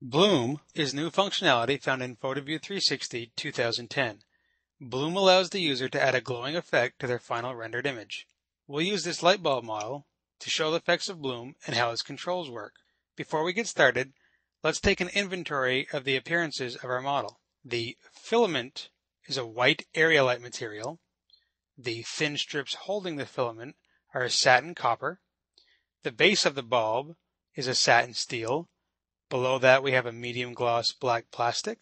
Bloom is new functionality found in PhotoView 360 2010. Bloom allows the user to add a glowing effect to their final rendered image. We'll use this light bulb model to show the effects of Bloom and how its controls work. Before we get started, let's take an inventory of the appearances of our model. The filament is a white area light material. The thin strips holding the filament are a satin copper. The base of the bulb is a satin steel. Below that we have a medium gloss black plastic.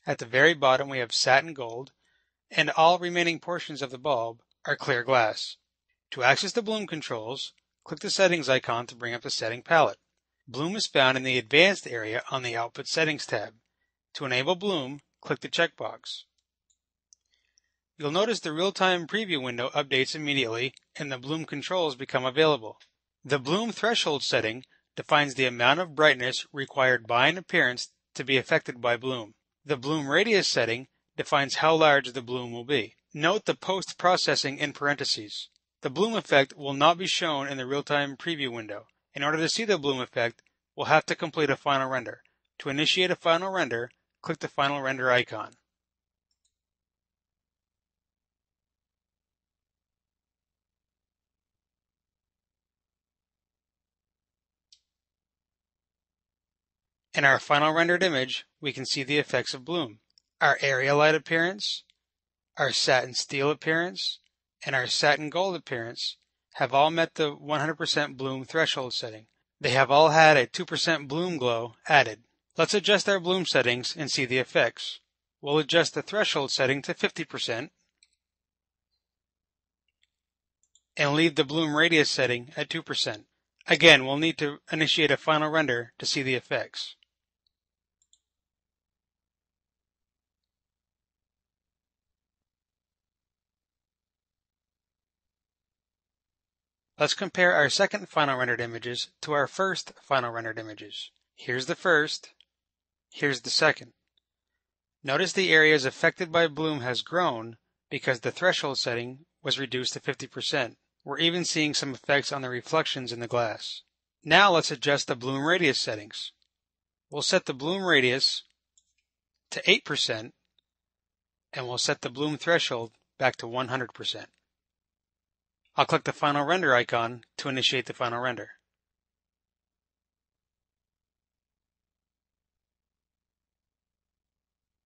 At the very bottom we have satin gold, and all remaining portions of the bulb are clear glass. To access the Bloom controls, click the settings icon to bring up the setting palette. Bloom is found in the advanced area on the Output Settings tab. To enable Bloom, click the checkbox. You'll notice the real-time preview window updates immediately and the Bloom controls become available. The Bloom threshold setting defines the amount of brightness required by an appearance to be affected by Bloom. The Bloom radius setting defines how large the Bloom will be. Note the post-processing in parentheses. The Bloom effect will not be shown in the real-time preview window. In order to see the Bloom effect, we'll have to complete a final render. To initiate a final render, click the final render icon. In our final rendered image, we can see the effects of Bloom. Our area light appearance, our satin steel appearance, and our satin gold appearance have all met the 100% Bloom threshold setting. They have all had a 2% Bloom glow added. Let's adjust our Bloom settings and see the effects. We'll adjust the threshold setting to 50% and leave the Bloom radius setting at 2%. Again, we'll need to initiate a final render to see the effects. Let's compare our second final rendered images to our first final rendered images. Here's the first, here's the second. Notice the areas affected by Bloom has grown because the threshold setting was reduced to 50%. We're even seeing some effects on the reflections in the glass. Now let's adjust the Bloom radius settings. We'll set the Bloom radius to 8% and we'll set the Bloom threshold back to 100%. I'll click the final render icon to initiate the final render.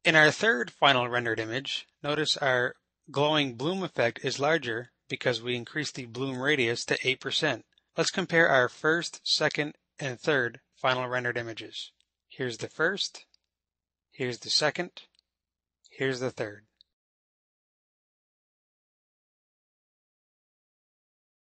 In our third final rendered image, notice our glowing Bloom effect is larger because we increased the Bloom radius to 8%. Let's compare our first, second, and third final rendered images. Here's the first, here's the second, here's the third.